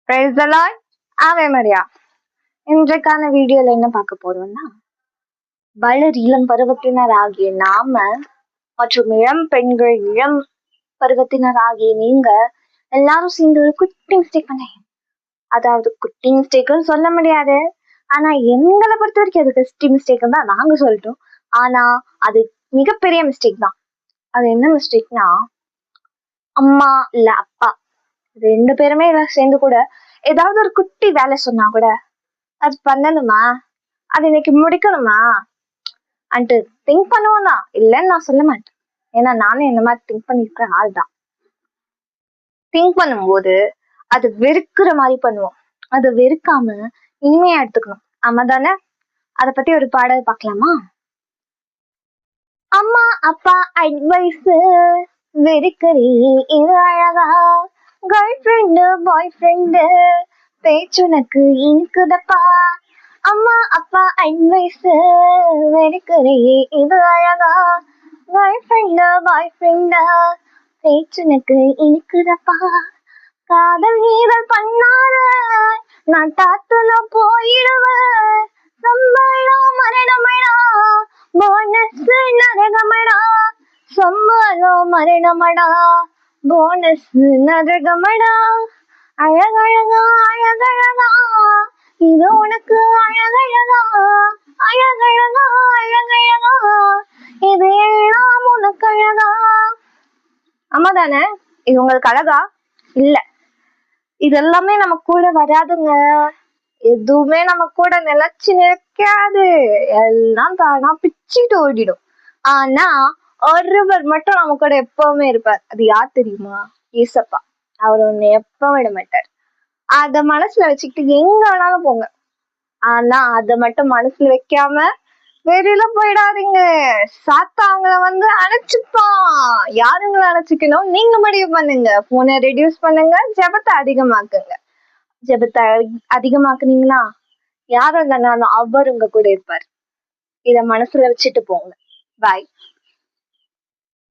Praise the Lord. ஆவே மரியா. இன்றைக்கான வீடியோல என்ன பார்க்க போறோம்னா, வளர் இளம் பருவத்தினர் ஆகிய நாம மற்றும் இளம் பெண்கள், இளம் பருவத்தினர் ஆகிய நீங்க எல்லாரும் சேர்ந்து ஒரு குட்டி மிஸ்டேக் பண்ணீங்க. அதாவது குட்டி மிஸ்டேக்குன்னு சொல்ல முடியாது, ஆனா எங்களை பொறுத்த வரைக்கும் அது குட்டி மிஸ்டேக் தான் நாங்க சொல்லிட்டோம். ஆனா அது மிகப்பெரிய மிஸ்டேக் தான். அது என்ன மிஸ்டேக்னா, அம்மா இல்ல அப்பா ரெண்டு பேருமே சேர்ந்து கூட ஏதாவது ஒரு குட்டி வேலை சொன்னா கூட அது பண்ணணுமா, அது இன்னைக்கு முடிக்கணுமா அன்ட்டு திங்க் பண்ணுவோம் தான், இல்லைன்னு நான் சொல்ல மாட்டேன். ஏன்னா நானும் இந்த மாதிரி திங்க் பண்ணிருக்கிற ஆள் தான். திங்க் பண்ணும்போது அது வெறுக்கிற மாதிரி பண்ணுவோம். அதை வெறுக்காம இனிமையா எடுத்துக்கணும். ஆமா தானே? அதை பத்தி ஒரு பாடல் பார்க்கலாமா? அம்மா அப்பா அட்வைஸ் வெறுக்கிறீ இது அழகா, கேர்ள் ஃப்ரெண்டு பாய் ஃப்ரெண்டு பேச்சுனக்கு இனிக்குதப்பா. அம்மா அப்பா அட்வைஸ் வெறுக்கிறீ இது அழகா, கேர்ள் ஃப்ரெண்டு பாய் ஃப்ரெண்டு பேச்சுனக்கு இனிக்குதப்பா. காதல் நீதல் பண்ணாத நான் தாத்துல போயிடுவேன். சம்பளம் மரணமடா, போனஸ் நரகமடா. சம்பளம் மரணமடா, போனஸ் நரகமடா. அழகழகா அழகழகா இது உனக்கு அழகழகா, அழகழகா அழகழகா இது எல்லாம் உனக்கு அழகா. ஆமா தானே? இது உங்களுக்கு அழகா? இல்ல, இதெல்லாமே நம்ம கூட வராதுங்க. எதுவுமே நம்ம கூட நிலைச்சு நிற்காது. எல்லாம் தானா பிச்சுட்டு ஓடிடும். ஆனா ஒருவர் மட்டும் நம்ம கூட எப்பவுமே இருப்பார். அது யார் தெரியுமா? ஏசப்பா. அவர் ஒண்ணு எப்ப விட மாட்டார். அத மனசுல வச்சுக்கிட்டு எங்க வேணாலும் போங்க. ஆனா அத மட்டும் மனசுல வைக்காம வெளியில போயிடாதீங்க. சாத்தா அவங்கள அணைச்சுப்பான். யாருங்களை அணைச்சிக்கணும்? நீங்க முடிவு பண்ணுங்க. போனை ரெடியூஸ் பண்ணுங்க, ஜெபத்தை அதிகமாக்குங்க. ஜெபத்தை அதிகமாக்குனீங்கன்னா யாரும் இல்லைனாலும் அவர் உங்க கூட இருப்பார். இத மனசுல வச்சுட்டு போங்க. பாய்.